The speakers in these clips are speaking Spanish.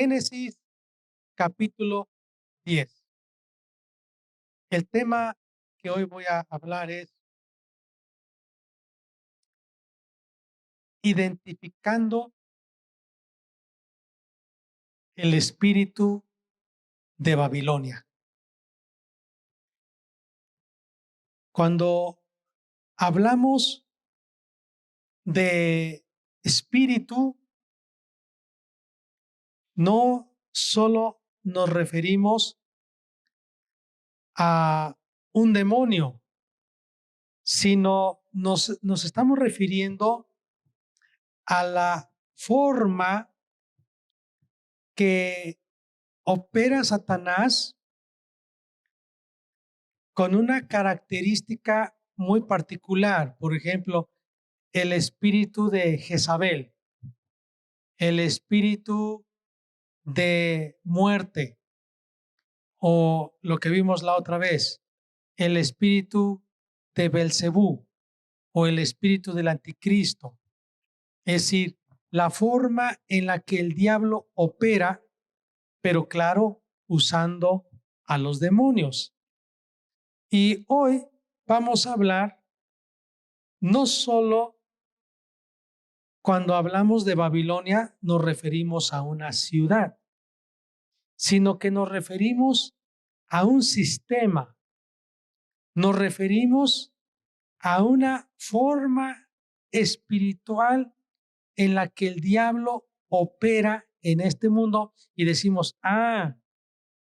Génesis capítulo 10. El tema que hoy voy a hablar es identificando el espíritu de Babilonia. Cuando hablamos de espíritu, no solo nos referimos a un demonio, sino nos estamos refiriendo a la forma que opera Satanás con una característica muy particular. Por ejemplo, el espíritu de Jezabel, el espíritu de muerte, o lo que vimos la otra vez, el espíritu de Belcebú o el espíritu del anticristo. Es decir, la forma en la que el diablo opera, pero claro, usando a los demonios. Y hoy vamos a hablar no solo cuando hablamos de Babilonia nos referimos a una ciudad, sino que nos referimos a un sistema, nos referimos a una forma espiritual en la que el diablo opera en este mundo y decimos,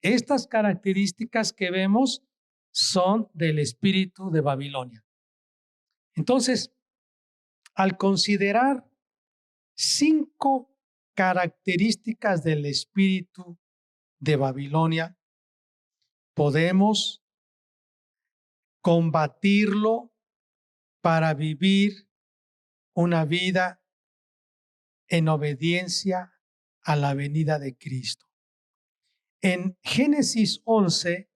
estas características que vemos son del espíritu de Babilonia. Entonces, al considerar 5 características del espíritu de Babilonia, podemos combatirlo para vivir una vida en obediencia a la venida de Cristo. En Génesis 11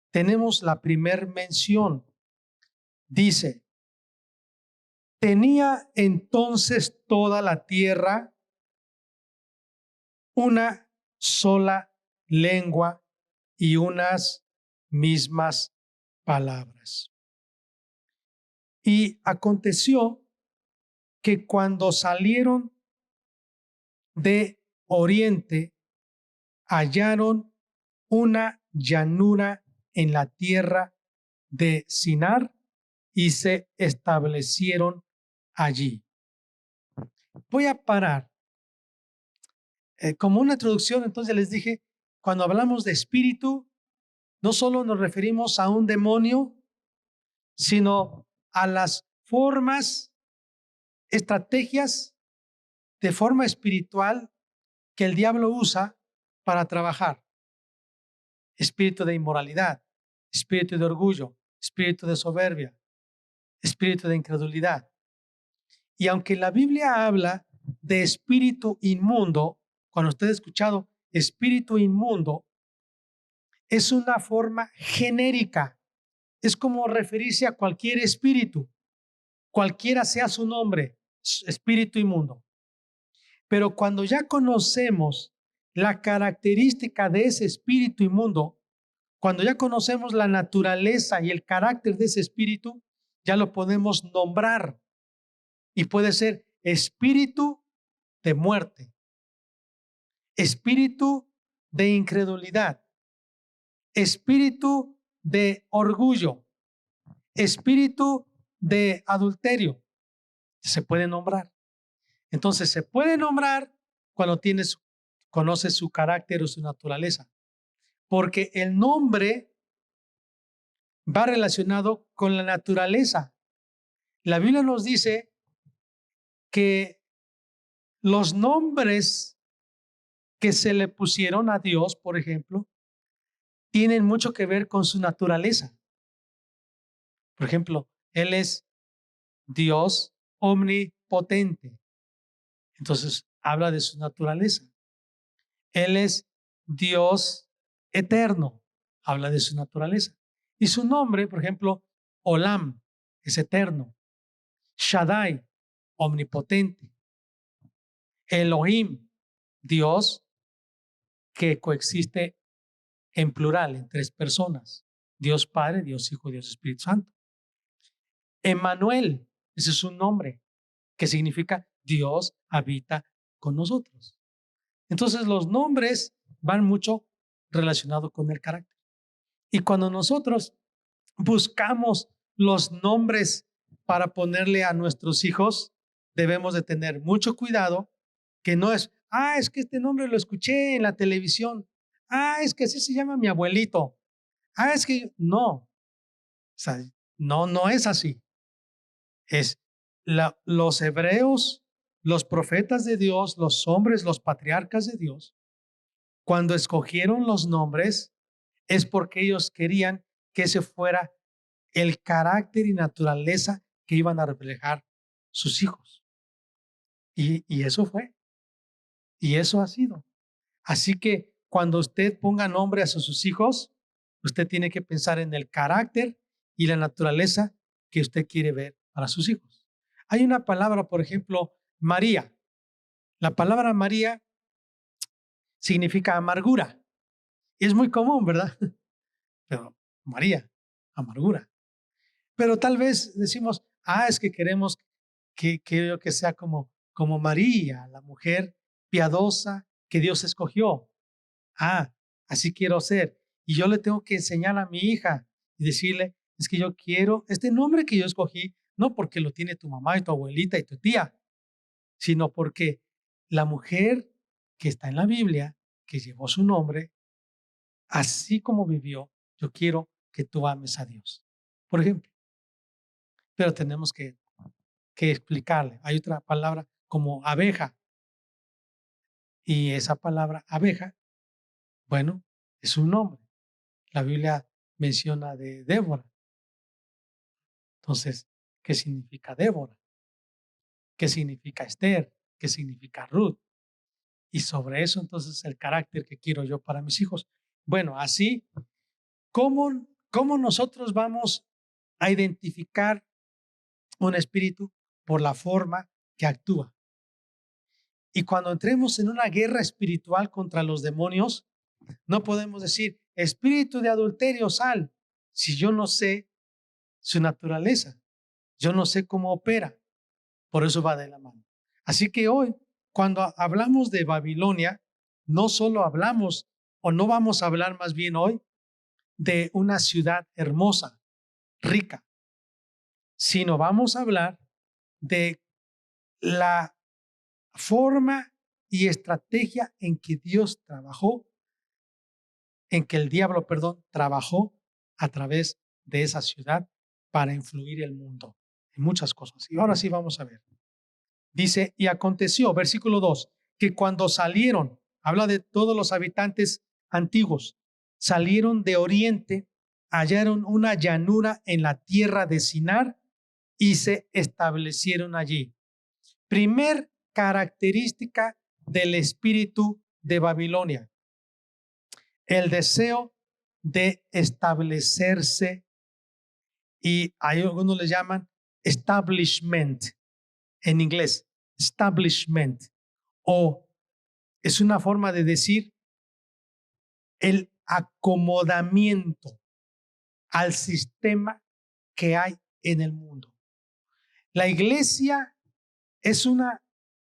tenemos la primer mención. Dice, tenía entonces toda la tierra una sola lengua y unas mismas palabras. Y aconteció que cuando salieron de oriente, hallaron una llanura en la tierra de Sinar y se establecieron allí. Voy a parar. Como una introducción, entonces les dije, cuando hablamos de espíritu, no solo nos referimos a un demonio, sino a las formas, estrategias de forma espiritual que el diablo usa para trabajar. Espíritu de inmoralidad, espíritu de orgullo, espíritu de soberbia, espíritu de incredulidad. Y aunque la Biblia habla de espíritu inmundo, cuando usted ha escuchado espíritu inmundo, es una forma genérica. Es como referirse a cualquier espíritu, cualquiera sea su nombre, espíritu inmundo. Pero cuando ya conocemos la característica de ese espíritu inmundo, cuando ya conocemos la naturaleza y el carácter de ese espíritu, ya lo podemos nombrar. Y puede ser espíritu de muerte, espíritu de incredulidad, espíritu de orgullo, espíritu de adulterio. Se puede nombrar. Entonces se puede nombrar cuando conoces su carácter o su naturaleza. Porque el nombre va relacionado con la naturaleza. La Biblia nos dice que los nombres que se le pusieron a Dios, por ejemplo, tienen mucho que ver con su naturaleza. Por ejemplo, Él es Dios omnipotente. Entonces, habla de su naturaleza. Él es Dios eterno. Habla de su naturaleza. Y su nombre, por ejemplo, Olam, es eterno. Shaddai, omnipotente. Elohim, Dios que coexiste en plural, en tres personas: Dios Padre, Dios Hijo, Dios Espíritu Santo. Emmanuel, ese es un nombre que significa Dios habita con nosotros. Entonces los nombres van mucho relacionados con el carácter. Y cuando nosotros buscamos los nombres para ponerle a nuestros hijos, debemos de tener mucho cuidado, que no es, es que este nombre lo escuché en la televisión, es que así se llama mi abuelito, es que no, o sea, no es así. Es los hebreos, los profetas de Dios, los hombres, los patriarcas de Dios, cuando escogieron los nombres, es porque ellos querían que ese fuera el carácter y naturaleza que iban a reflejar sus hijos. Y eso fue, y eso ha sido. Así que cuando usted ponga nombre a sus hijos, usted tiene que pensar en el carácter y la naturaleza que usted quiere ver para sus hijos. Hay una palabra, por ejemplo, María. La palabra María significa amargura. Y es muy común, ¿verdad? Pero María, amargura. Pero tal vez decimos, es que queremos que sea como María, la mujer piadosa que Dios escogió. Así quiero ser. Y yo le tengo que enseñar a mi hija y decirle, es que yo quiero este nombre que yo escogí, no porque lo tiene tu mamá y tu abuelita y tu tía, sino porque la mujer que está en la Biblia, que llevó su nombre, así como vivió, yo quiero que tú ames a Dios, por ejemplo. Pero tenemos que explicarle. Hay otra palabra como abeja. Y esa palabra abeja, bueno, es un nombre. La Biblia menciona de Débora. Entonces, ¿qué significa Débora? ¿Qué significa Esther? ¿Qué significa Ruth? Y sobre eso, entonces, el carácter que quiero yo para mis hijos. Bueno, así, ¿cómo nosotros vamos a identificar un espíritu? Por la forma que actúa. Y cuando entremos en una guerra espiritual contra los demonios, no podemos decir, espíritu de adulterio, sal, si yo no sé su naturaleza, yo no sé cómo opera. Por eso va de la mano. Así que hoy, cuando hablamos de Babilonia, no solo hablamos, o no vamos a hablar más bien hoy, de una ciudad hermosa, rica, sino vamos a hablar de la forma y estrategia en que Dios trabajó, en que el diablo, trabajó a través de esa ciudad para influir el mundo en muchas cosas. Y ahora sí vamos a ver. Dice, y aconteció, versículo 2, que cuando salieron, habla de todos los habitantes antiguos, salieron de oriente, hallaron una llanura en la tierra de Sinar y se establecieron allí. Primer característica del espíritu de Babilonia, el deseo de establecerse, y hay algunos le llaman establishment en inglés, establishment, o es una forma de decir el acomodamiento al sistema que hay en el mundo. La iglesia es una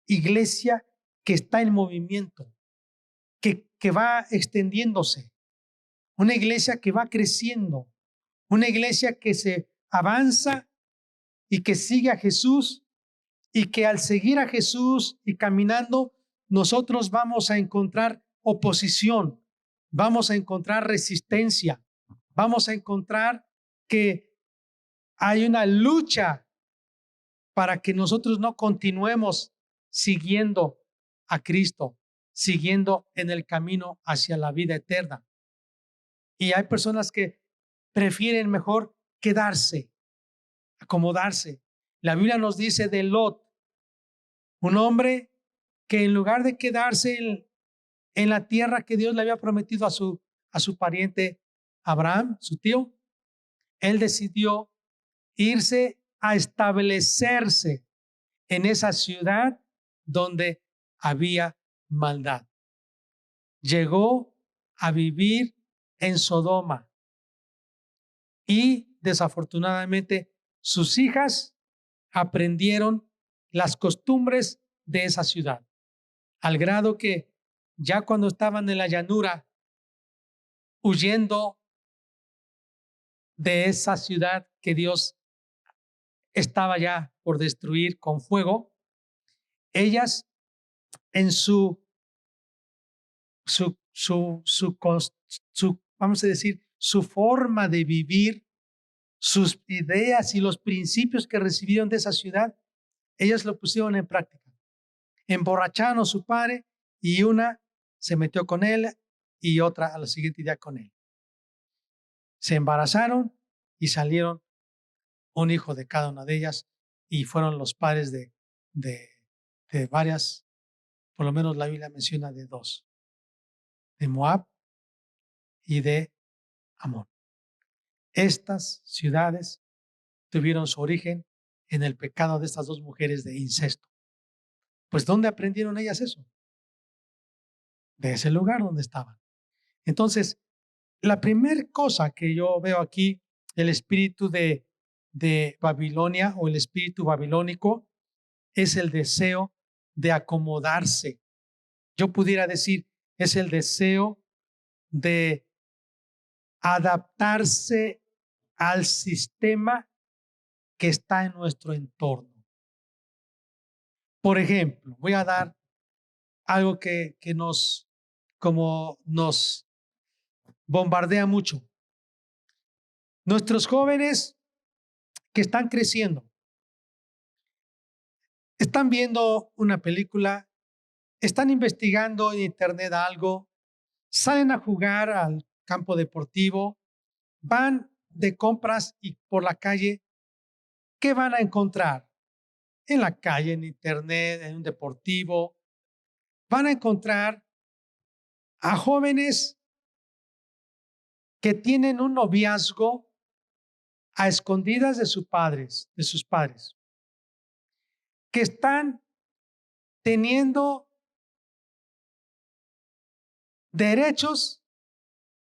iglesia que está en movimiento, que va extendiéndose, una iglesia que va creciendo, una iglesia que se avanza y que sigue a Jesús, y que al seguir a Jesús y caminando, nosotros vamos a encontrar oposición, vamos a encontrar resistencia, vamos a encontrar que hay una lucha para que nosotros no continuemos siguiendo a Cristo, siguiendo en el camino hacia la vida eterna. Y hay personas que prefieren mejor quedarse, acomodarse. La Biblia nos dice de Lot, un hombre que en lugar de quedarse en la tierra que Dios le había prometido a su pariente Abraham, su tío, él decidió irse a establecerse en esa ciudad donde había maldad. llegó a vivir en Sodoma y desafortunadamente sus hijas aprendieron las costumbres de esa ciudad, al grado que ya cuando estaban en la llanura huyendo de esa ciudad que Dios estaba ya por destruir con fuego, ellas en vamos a decir, su forma de vivir, sus ideas y los principios que recibieron de esa ciudad, ellas lo pusieron en práctica. Emborracharon a su padre y una se metió con él y otra a la siguiente día con él. Se embarazaron y salieron un hijo de cada una de ellas y fueron los padres de varias, por lo menos la Biblia menciona de dos, de Moab y de Amón. Estas ciudades tuvieron su origen en el pecado de estas dos mujeres de incesto. Pues ¿dónde aprendieron ellas eso? De ese lugar donde estaban. Entonces, la primera cosa que yo veo aquí, el espíritu de Babilonia o el espíritu babilónico, es el deseo de acomodarse. Yo pudiera decir, es el deseo de adaptarse al sistema que está en nuestro entorno. Por ejemplo, voy a dar algo que nos bombardea mucho. Nuestros jóvenes que están creciendo, están viendo una película, están investigando en internet algo, salen a jugar al campo deportivo, van de compras y por la calle, ¿qué van a encontrar? En la calle, en internet, en un deportivo, van a encontrar a jóvenes que tienen un noviazgo a escondidas de sus padres, que están teniendo derechos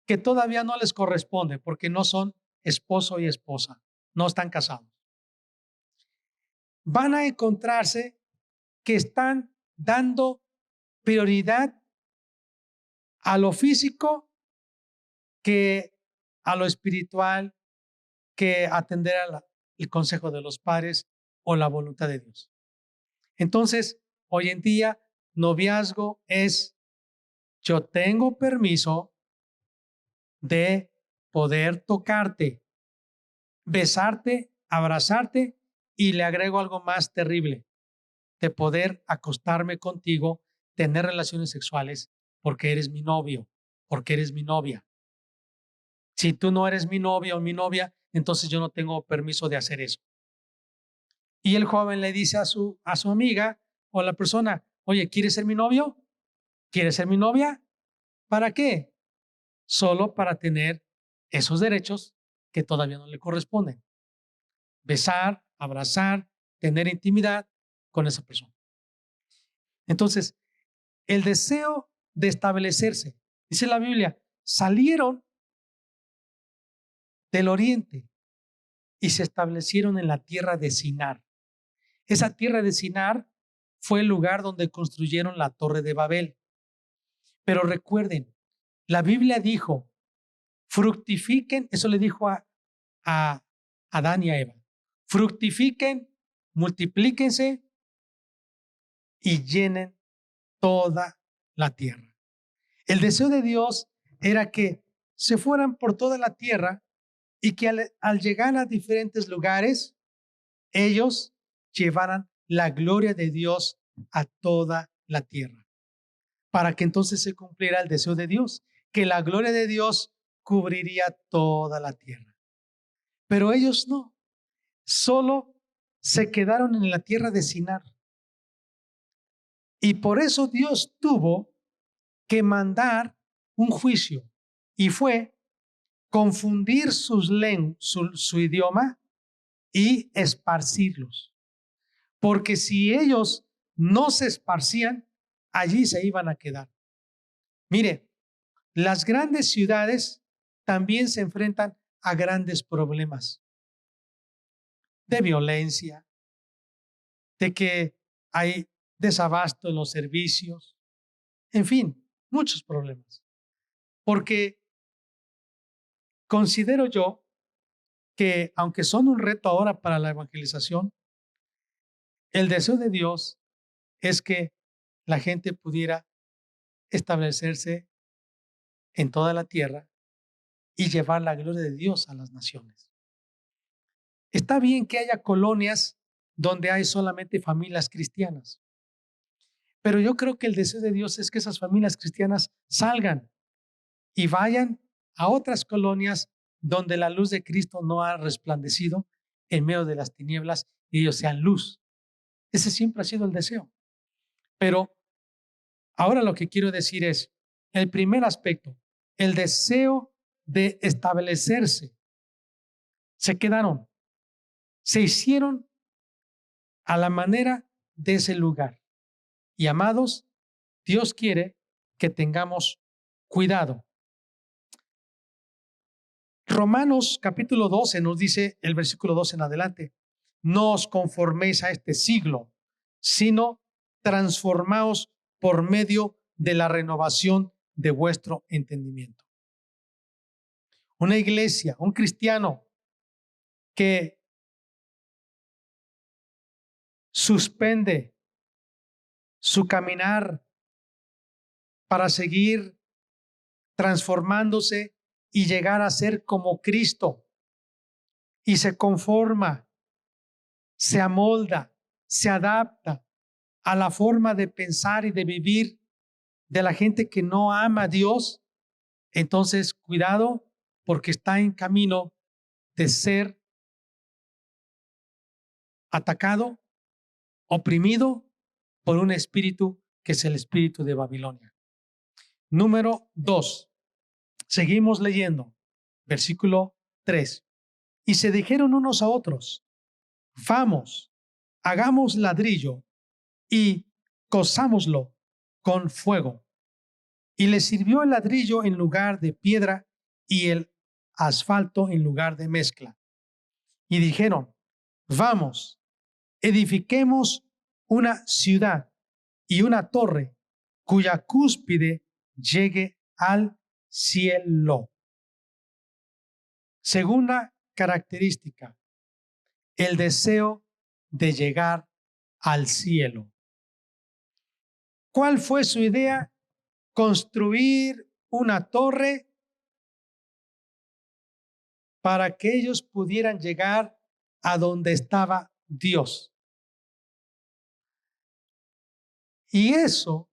que todavía no les corresponden porque no son esposo y esposa, no están casados. Van a encontrarse que están dando prioridad a lo físico que a lo espiritual, que atender el consejo de los padres o la voluntad de Dios. Entonces, hoy en día, noviazgo es, yo tengo permiso de poder tocarte, besarte, abrazarte y le agrego algo más terrible, de poder acostarme contigo, tener relaciones sexuales porque eres mi novio, porque eres mi novia. Si tú no eres mi novio o mi novia, entonces yo no tengo permiso de hacer eso. Y el joven le dice a su amiga o a la persona, oye, ¿quieres ser mi novio? ¿Quieres ser mi novia? ¿Para qué? Solo para tener esos derechos que todavía no le corresponden. Besar, abrazar, tener intimidad con esa persona. Entonces, el deseo de establecerse, dice la Biblia, salieron del oriente y se establecieron en la tierra de Sinar. Esa tierra de Sinar fue el lugar donde construyeron la Torre de Babel. Pero recuerden, la Biblia dijo, fructifiquen, eso le dijo a Adán y a Eva, fructifiquen, multiplíquense y llenen toda la tierra. El deseo de Dios era que se fueran por toda la tierra y que al llegar a diferentes lugares, ellos llevaran la gloria de Dios a toda la tierra, para que entonces se cumpliera el deseo de Dios, que la gloria de Dios cubriría toda la tierra. Pero ellos no, solo se quedaron en la tierra de Sinar. Y por eso Dios tuvo que mandar un juicio y fue confundir su idioma y esparcirlos. Porque si ellos no se esparcían, allí se iban a quedar. Mire, las grandes ciudades también se enfrentan a grandes problemas de violencia, de que hay desabasto en los servicios, en fin, muchos problemas. Porque considero yo que aunque son un reto ahora para la evangelización, el deseo de Dios es que la gente pudiera establecerse en toda la tierra y llevar la gloria de Dios a las naciones. Está bien que haya colonias donde hay solamente familias cristianas, pero yo creo que el deseo de Dios es que esas familias cristianas salgan y vayan a otras colonias donde la luz de Cristo no ha resplandecido en medio de las tinieblas y ellos sean luz. Ese siempre ha sido el deseo. Pero ahora lo que quiero decir es, el primer aspecto, el deseo de establecerse. Se quedaron, se hicieron a la manera de ese lugar. Y amados, Dios quiere que tengamos cuidado. Romanos capítulo 12 nos dice, el versículo 12 en adelante, no os conforméis a este siglo, sino transformaos por medio de la renovación de vuestro entendimiento. Una iglesia, un cristiano que suspende su caminar para seguir transformándose y llegar a ser como Cristo y se conforma, se amolda, se adapta a la forma de pensar y de vivir de la gente que no ama a Dios, entonces cuidado porque está en camino de ser atacado, oprimido por un espíritu que es el espíritu de Babilonia. Número 2. Seguimos leyendo. Versículo 3. Y se dijeron unos a otros, vamos, hagamos ladrillo y cozámoslo con fuego. Y les sirvió el ladrillo en lugar de piedra y el asfalto en lugar de mezcla. Y dijeron, vamos, edifiquemos una ciudad y una torre cuya cúspide llegue al cielo. Segunda característica, el deseo de llegar al cielo. ¿Cuál fue su idea? Construir una torre para que ellos pudieran llegar a donde estaba Dios. Y eso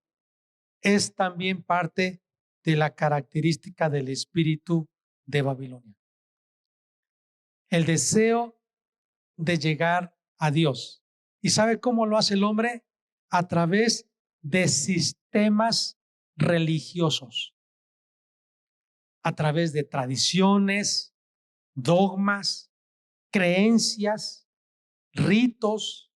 es también parte de la característica del espíritu de Babilonia. El deseo de llegar a Dios. ¿Y sabe cómo lo hace el hombre? A través de sistemas religiosos, a través de tradiciones, dogmas, creencias, ritos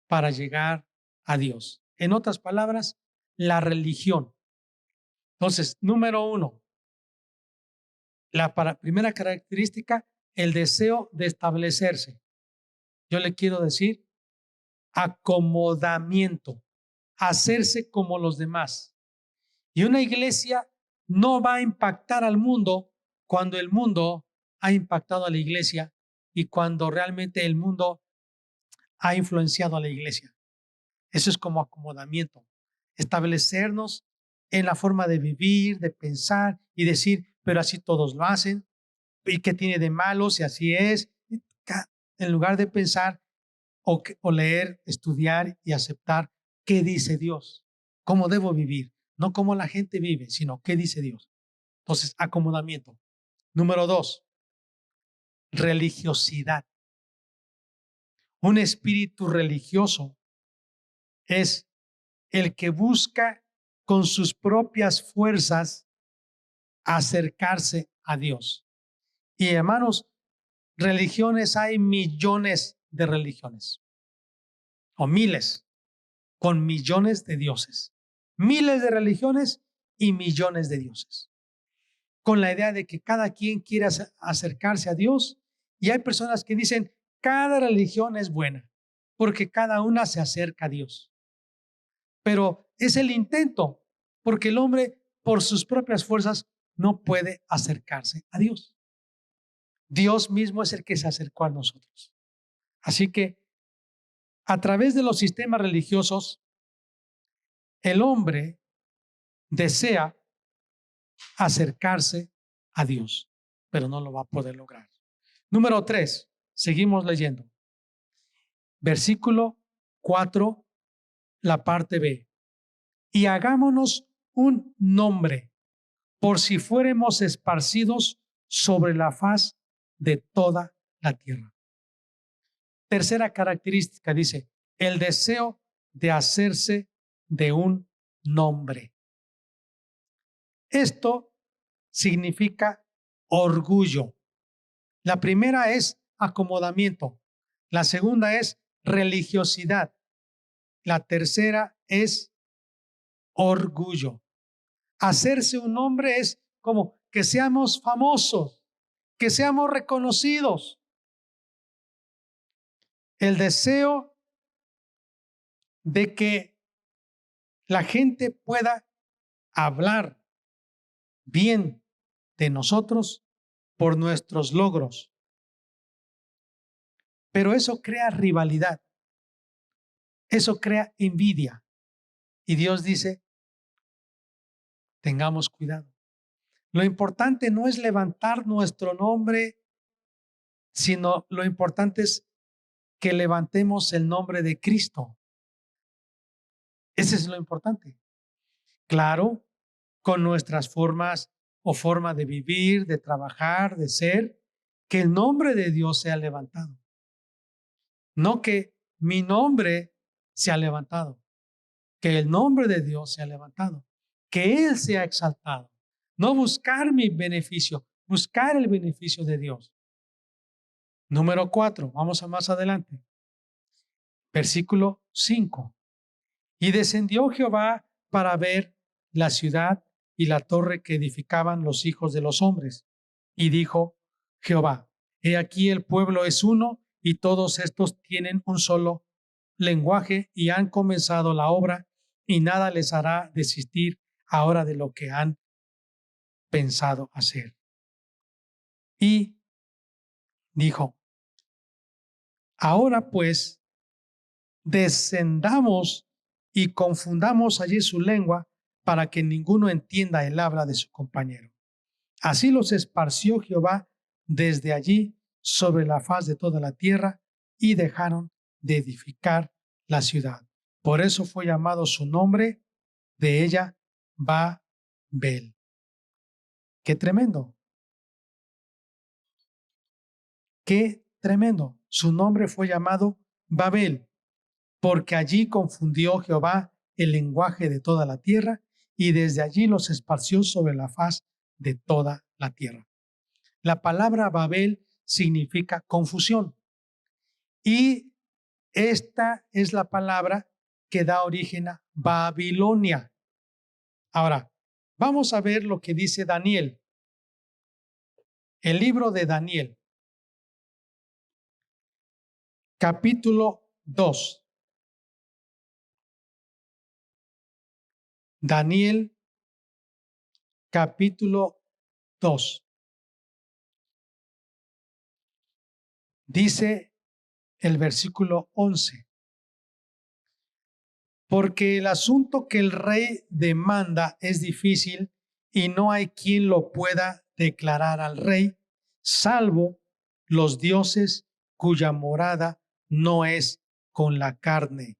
para llegar a Dios. En otras palabras, la religión. Entonces, número 1, la primera característica, el deseo de establecerse. Yo le quiero decir acomodamiento, hacerse como los demás. Y una iglesia no va a impactar al mundo cuando el mundo ha impactado a la iglesia y cuando realmente el mundo ha influenciado a la iglesia. Eso es como acomodamiento, establecernos en la forma de vivir, de pensar y decir, pero así todos lo hacen, y qué tiene de malo si así es, en lugar de pensar o leer, estudiar y aceptar qué dice Dios, cómo debo vivir, no cómo la gente vive, sino qué dice Dios. Entonces, acomodamiento. Número 2, religiosidad. Un espíritu religioso es el que busca con sus propias fuerzas acercarse a Dios. Y hermanos, religiones, hay millones de religiones, o miles, con millones de dioses. miles de religiones y millones de dioses, con la idea de que cada quien quiere acercarse a Dios. Y hay personas que dicen, cada religión es buena, porque cada una se acerca a Dios. Pero es el intento, porque el hombre por sus propias fuerzas no puede acercarse a Dios. Dios mismo es el que se acercó a nosotros. Así que a través de los sistemas religiosos, el hombre desea acercarse a Dios, pero no lo va a poder lograr. Número 3, seguimos leyendo. Versículo 4, la parte B. Y hagámonos un nombre, por si fuéramos esparcidos sobre la faz de toda la tierra. Tercera característica, dice, el deseo de hacerse de un nombre. Esto significa orgullo. La primera es acomodamiento. La segunda es religiosidad. La tercera es orgullo. Hacerse un nombre es como que seamos famosos, que seamos reconocidos. El deseo de que la gente pueda hablar bien de nosotros por nuestros logros. Pero eso crea rivalidad, eso crea envidia. Y Dios dice, tengamos cuidado. Lo importante no es levantar nuestro nombre, sino lo importante es que levantemos el nombre de Cristo. Ese es lo importante. Claro, con nuestras formas o forma de vivir, de trabajar, de ser, que el nombre de Dios sea levantado. No que mi nombre sea levantado, que el nombre de Dios sea levantado, que Él sea exaltado. No buscar mi beneficio, buscar el beneficio de Dios. Número 4, vamos a más adelante. Versículo 5. Y descendió Jehová para ver la ciudad y la torre que edificaban los hijos de los hombres. Y dijo Jehová, he aquí el pueblo es uno y todos estos tienen un solo lenguaje y han comenzado la obra y nada les hará desistir ahora de lo que han pensado hacer. Y dijo, ahora pues descendamos y confundamos allí su lengua para que ninguno entienda el habla de su compañero. Así los esparció Jehová desde allí sobre la faz de toda la tierra y dejaron de edificar la ciudad. Por eso fue llamado su nombre de ella Babel. ¡Qué tremendo! ¡Qué tremendo! Su nombre fue llamado Babel, porque allí confundió Jehová el lenguaje de toda la tierra y desde allí los esparció sobre la faz de toda la tierra. La palabra Babel significa confusión y esta es la palabra que da origen a Babilonia. Ahora, vamos a ver lo que dice Daniel. El libro de Daniel, capítulo 2. Daniel, capítulo 2. Dice el versículo 11. Porque el asunto que el rey demanda es difícil y no hay quien lo pueda declarar al rey, salvo los dioses cuya morada no es con la carne.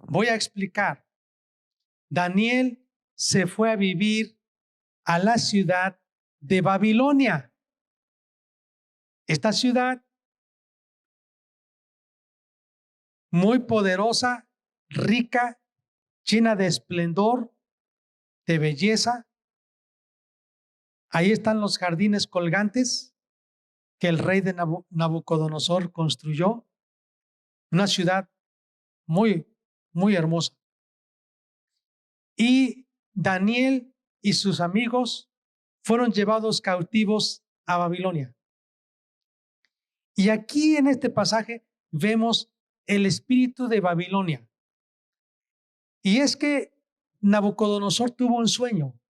Voy a explicar. Daniel se fue a vivir a la ciudad de Babilonia. Esta ciudad muy poderosa, rica, llena de esplendor, de belleza. Ahí están los jardines colgantes que el rey de Nabucodonosor construyó. Una ciudad muy, muy hermosa. y Daniel y sus amigos fueron llevados cautivos a Babilonia. Y aquí en este pasaje vemos el espíritu de Babilonia. Y es que Nabucodonosor tuvo un sueño,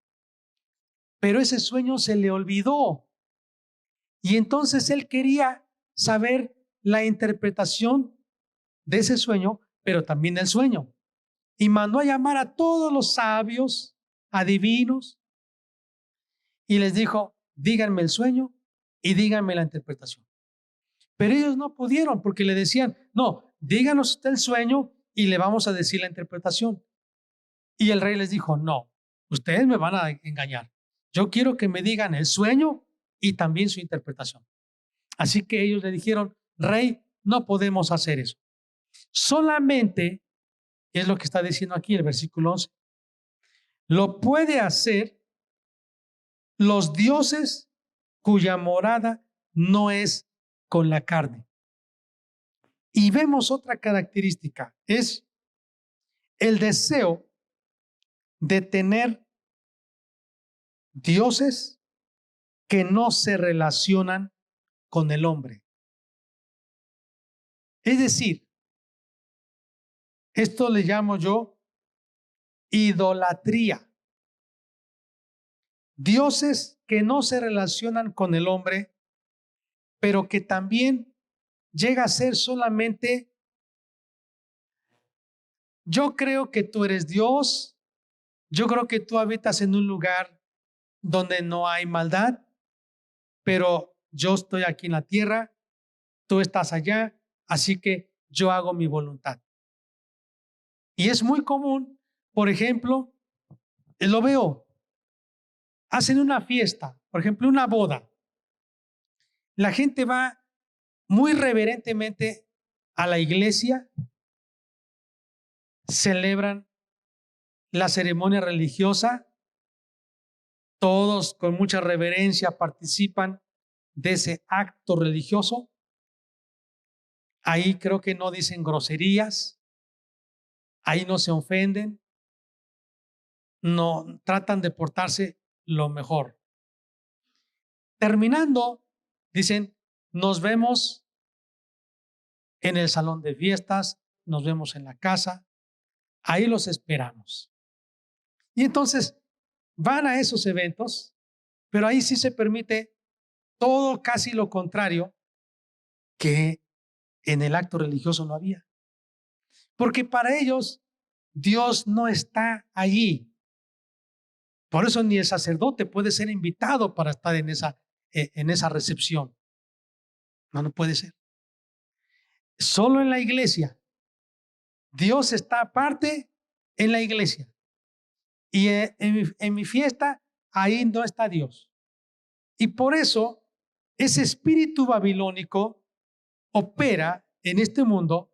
pero ese sueño se le olvidó. Y entonces él quería saber la interpretación de ese sueño, pero también el sueño. Y mandó a llamar a todos los sabios, adivinos, y les dijo, díganme el sueño y díganme la interpretación. Pero ellos no pudieron porque le decían, no, díganos usted el sueño y le vamos a decir la interpretación. Y el rey les dijo, no, ustedes me van a engañar. Yo quiero que me digan el sueño y también su interpretación. Así que ellos le dijeron, rey, no podemos hacer eso. Solamente, es lo que está diciendo aquí el versículo 11, lo puede hacer los dioses cuya morada no es con la carne. Y vemos otra característica, es el deseo de tener dioses que no se relacionan con el hombre. Es decir, esto le llamo yo idolatría. Dioses que no se relacionan con el hombre, pero que también llega a ser solamente, yo creo que tú eres Dios, yo creo que tú habitas en un lugar donde no hay maldad, pero yo estoy aquí en la tierra, tú estás allá, así que yo hago mi voluntad. Y es muy común, por ejemplo, lo veo, hacen una fiesta, por ejemplo, una boda. La gente va muy reverentemente a la iglesia, celebran la ceremonia religiosa, todos con mucha reverencia participan de ese acto religioso. Ahí creo que no dicen groserías, ahí no se ofenden, no tratan de portarse lo mejor. Terminando, dicen, nos vemos en el salón de fiestas, nos vemos en la casa, ahí los esperamos. Y entonces van a esos eventos, pero ahí sí se permite todo casi lo contrario que en el acto religioso no había. Porque para ellos Dios no está allí. Por eso ni el sacerdote puede ser invitado para estar en esa recepción. No puede ser. Solo en la iglesia. Dios está aparte en la iglesia. Y en mi fiesta, ahí no está Dios. Y por eso ese espíritu babilónico opera en este mundo,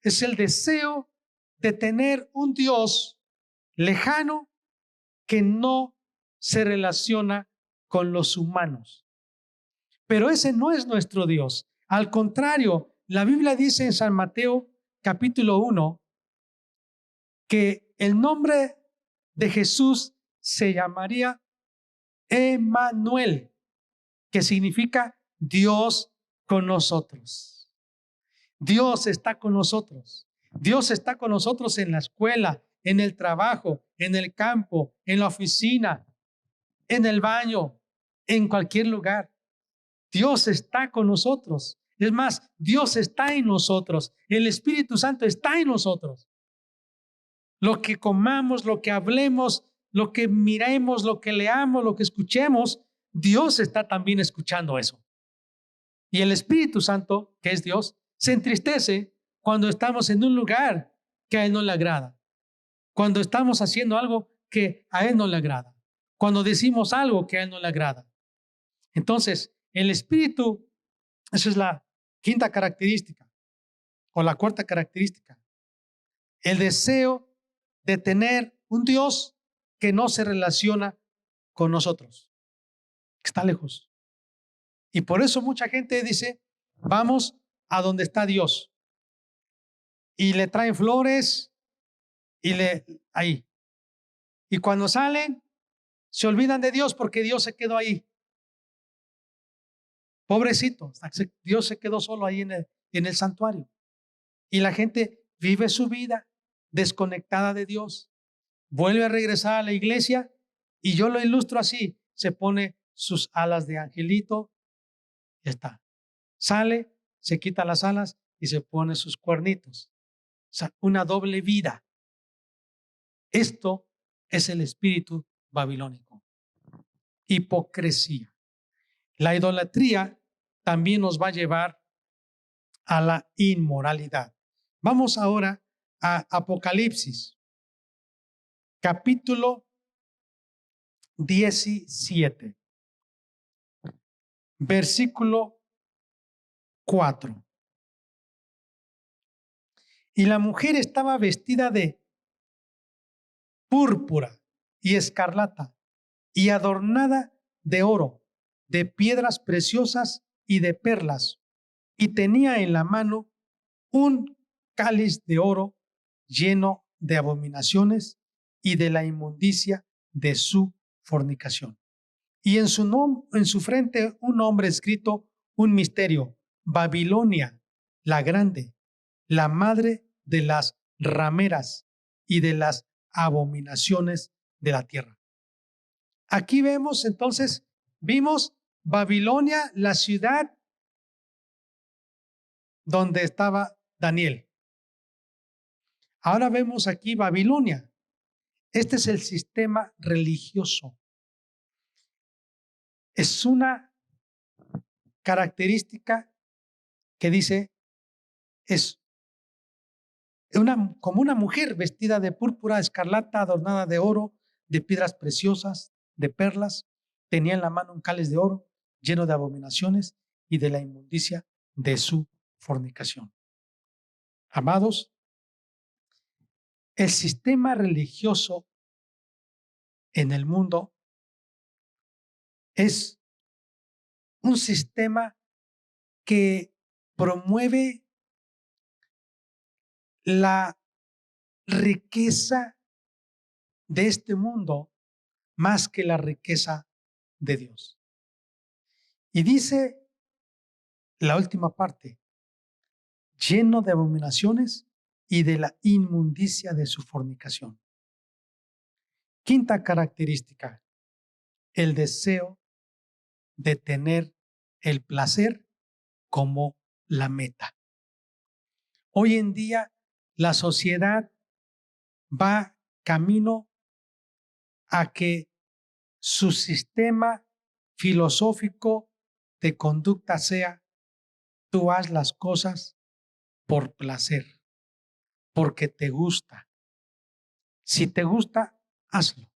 es el deseo de tener un Dios lejano que no se relaciona con los humanos. Pero ese no es nuestro Dios. Al contrario, la Biblia dice en San Mateo capítulo 1 que el nombre de Jesús se llamaría Emmanuel, que significa Dios con nosotros. Dios está con nosotros. Dios está con nosotros en la escuela, en el trabajo, en el campo, en la oficina, en el baño, en cualquier lugar. Dios está con nosotros. Es más, Dios está en nosotros. El Espíritu Santo está en nosotros. Lo que comamos, lo que hablemos, lo que miremos, lo que leamos, lo que escuchemos, Dios está también escuchando eso. Y el Espíritu Santo, que es Dios, se entristece cuando estamos en un lugar que a Él no le agrada. Cuando estamos haciendo algo que a Él no le agrada. Cuando decimos algo que a Él no le agrada. Entonces, el Espíritu, esa es la quinta característica o la cuarta característica. El deseo de tener un Dios que no se relaciona con nosotros, que está lejos. Y por eso mucha gente dice, vamos a donde está Dios. Y le traen flores y ahí. Y cuando salen, se olvidan de Dios porque Dios se quedó ahí. Pobrecito, Dios se quedó solo ahí en el santuario. Y la gente vive su vida desconectada de Dios. Vuelve a regresar a la iglesia y yo lo ilustro así. Se pone sus alas de angelito, ya está. Sale, se quita las alas y se pone sus cuernitos. O sea, una doble vida. Esto es el espíritu babilónico. Hipocresía. La idolatría también nos va a llevar a la inmoralidad. Vamos ahora a Apocalipsis, capítulo 17, versículo 4. Y la mujer estaba vestida de púrpura y escarlata y adornada de oro, de piedras preciosas y de perlas, y tenía en la mano un cáliz de oro lleno de abominaciones y de la inmundicia de su fornicación. Y en su frente un nombre escrito, un misterio: Babilonia, la grande, la madre de las rameras y de las abominaciones de la tierra. Aquí vemos entonces, vimos Babilonia, la ciudad donde estaba Daniel. Ahora vemos aquí Babilonia. Este es el sistema religioso. Es una característica que dice, es como una mujer vestida de púrpura, escarlata, adornada de oro, de piedras preciosas, de perlas. Tenía en la mano un cáliz de oro lleno de abominaciones y de la inmundicia de su fornicación. Amados, el sistema religioso en el mundo es un sistema que promueve la riqueza de este mundo más que la riqueza de Dios. Y dice la última parte, lleno de abominaciones y de la inmundicia de su fornicación. Quinta característica, el deseo de tener el placer como la meta. Hoy en día la sociedad va camino a que su sistema filosófico de conducta sea: tú haz las cosas por placer, porque te gusta. Si te gusta, hazlo.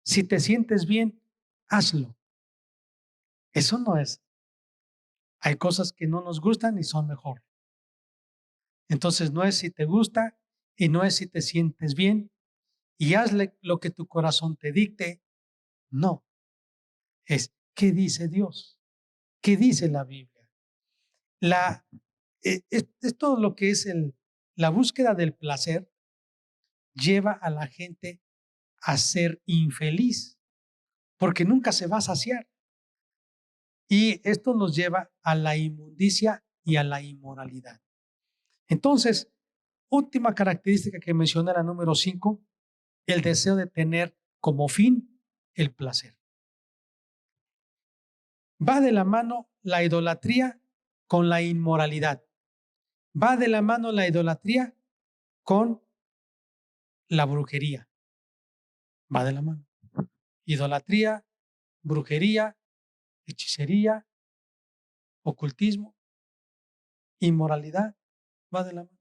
Si te sientes bien, hazlo. Eso no es. Hay cosas que no nos gustan y son mejor. Entonces no es si te gusta y no es si te sientes bien y hazle lo que tu corazón te dicte. No. Es ¿qué dice Dios? ¿Qué dice la Biblia? Es todo lo que es la búsqueda del placer lleva a la gente a ser infeliz porque nunca se va a saciar. Y esto nos lleva a la inmundicia y a la inmoralidad. Entonces, última característica que mencioné, la número 5, el deseo de tener como fin el placer. Va de la mano la idolatría con la inmoralidad. Va de la mano la idolatría con la brujería. Va de la mano. Idolatría, brujería, hechicería, ocultismo, inmoralidad, va de la mano.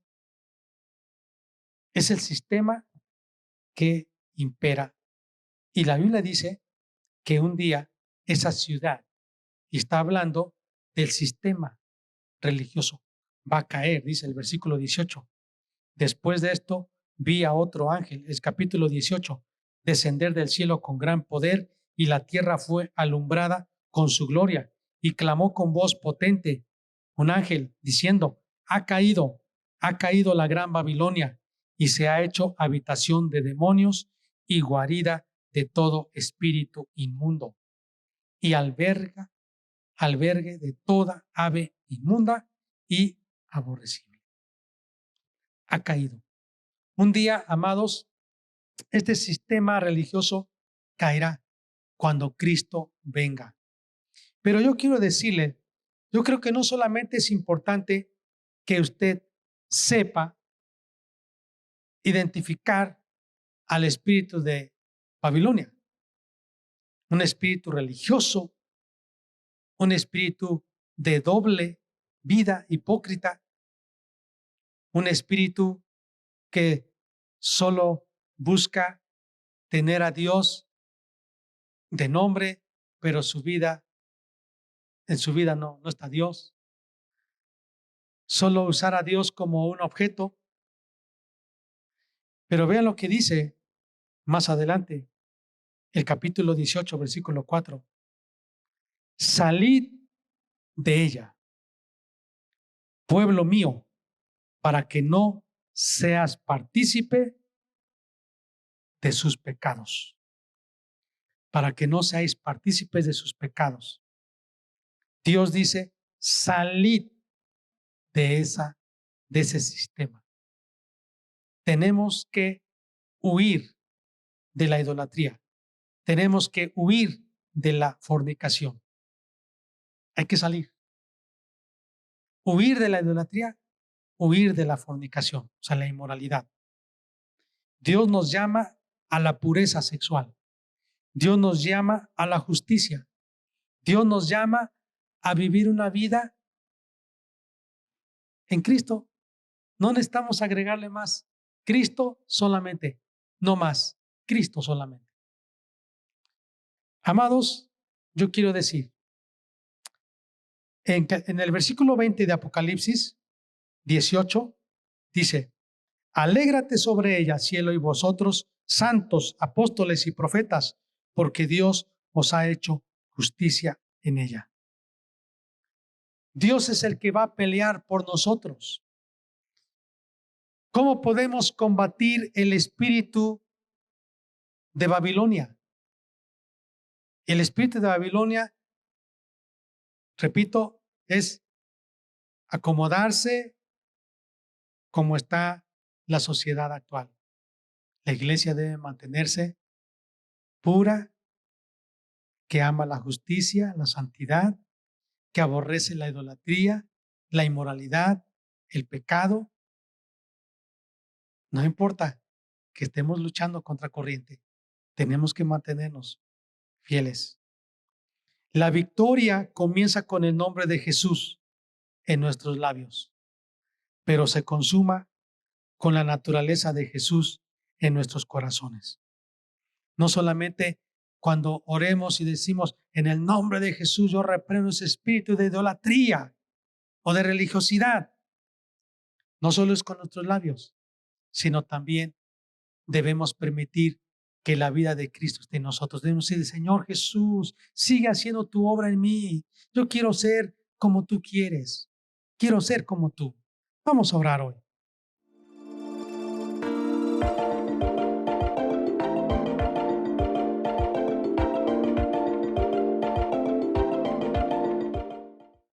Es el sistema que impera. Y la Biblia dice que un día esa ciudad, y está hablando del sistema religioso, va a caer, dice el versículo 18. Después de esto, vi a otro ángel, el capítulo 18, descender del cielo con gran poder, y la tierra fue alumbrada con su gloria, y clamó con voz potente un ángel diciendo: ha caído la gran Babilonia, y se ha hecho habitación de demonios y guarida de todo espíritu inmundo y albergue de toda ave inmunda y aborrecible. Ha caído. Un día, amados, este sistema religioso caerá cuando Cristo venga. Pero yo quiero decirle, yo creo que no solamente es importante que usted sepa identificar al espíritu de Babilonia, un espíritu religioso, un espíritu de doble vida hipócrita, un espíritu que solo busca tener a Dios de nombre, pero en su vida no está Dios. Solo usar a Dios como un objeto. Pero vean lo que dice más adelante, el capítulo 18, versículo 4. Salid de ella, pueblo mío, para que no seas partícipe de sus pecados. Para que no seáis partícipes de sus pecados. Dios dice, salid de ese sistema. Tenemos que huir de la idolatría. Tenemos que huir de la fornicación. Hay que salir. Huir de la idolatría, huir de la fornicación, o sea, la inmoralidad. Dios nos llama a la pureza sexual. Dios nos llama a la justicia. Dios nos llama a vivir una vida en Cristo. No necesitamos agregarle más. Cristo solamente, no más. Cristo solamente. Amados, yo quiero decir, en el versículo 20 de Apocalipsis 18, dice, alégrate sobre ella, cielo, y vosotros, santos, apóstoles y profetas, porque Dios os ha hecho justicia en ella. Dios es el que va a pelear por nosotros. ¿Cómo podemos combatir el espíritu de Babilonia? El espíritu de Babilonia, repito, es acomodarse como está la sociedad actual. La iglesia debe mantenerse pura, que ama la justicia, la santidad, que aborrece la idolatría, la inmoralidad, el pecado. No importa que estemos luchando contra corriente, tenemos que mantenernos fieles. La victoria comienza con el nombre de Jesús en nuestros labios, pero se consuma con la naturaleza de Jesús en nuestros corazones. No solamente cuando oremos y decimos en el nombre de Jesús, yo reprendo ese espíritu de idolatría o de religiosidad. No solo es con nuestros labios, sino también debemos permitir que la vida de Cristo esté en nosotros. Debemos decir, Señor Jesús, sigue haciendo tu obra en mí. Yo quiero ser como tú quieres. Quiero ser como tú. Vamos a orar hoy.